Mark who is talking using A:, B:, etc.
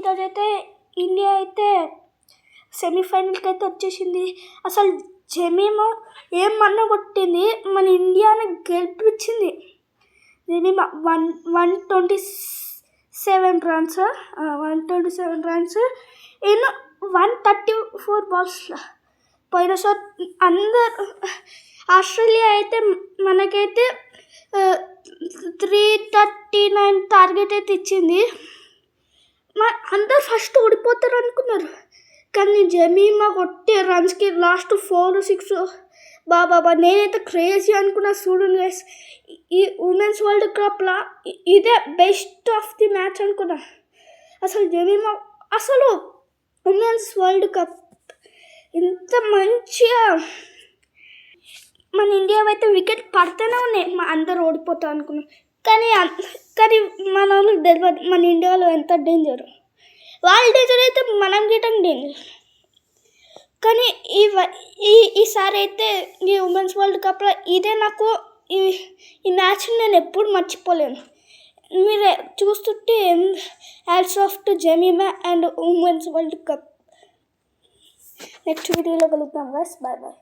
A: ఈరోజైతే ఇండియా అయితే సెమీఫైనల్కి అయితే వచ్చేసింది. అసలు జమీమా ఏమన్నా కొట్టింది, మన ఇండియాని గెలిపించింది. Jemimah 127 runs 127 runs in 134 balls. పోయినసారి అందరు ఆస్ట్రేలియా అయితే మనకైతే 339 టార్గెట్ అయితే ఇచ్చింది. అందరు ఫస్ట్ ఓడిపోతారు అనుకున్నారు, కానీ జమీమా కొట్టే రన్స్కి లాస్ట్ 4-6 బాబా నేనైతే క్రేజీ అనుకున్నా. చూడండి గైస్, ఈ ఉమెన్స్ వరల్డ్ కప్లో ఇదే బెస్ట్ ఆఫ్ ది మ్యాచ్ అనుకున్నా. అసలు జమీమా అసలు ఉమెన్స్ వరల్డ్ కప్ ఇంత మంచిగా మన ఇండియా అయితే వికెట్ పడితేనే ఉన్నాయి, అందరు ఓడిపోతాం అనుకున్నాం. కానీ మన వాళ్ళకి తెలియదు మన ఇండియాలో ఎంత డేంజర్. వాళ్ళ డేంజర్ అయితే మనం గీయటం డేంజర్. కానీ ఈసారి అయితే ఈ ఉమెన్స్ వరల్డ్ కప్లో ఇదే నాకు ఈ మ్యాచ్ని నేను ఎప్పుడు మర్చిపోలేను. మీరు చూస్తుంటే hats off to Jemimah and women's world cup. Next వీడియోలో కలుద్దాం గైస్, బాయ్ బాయ్.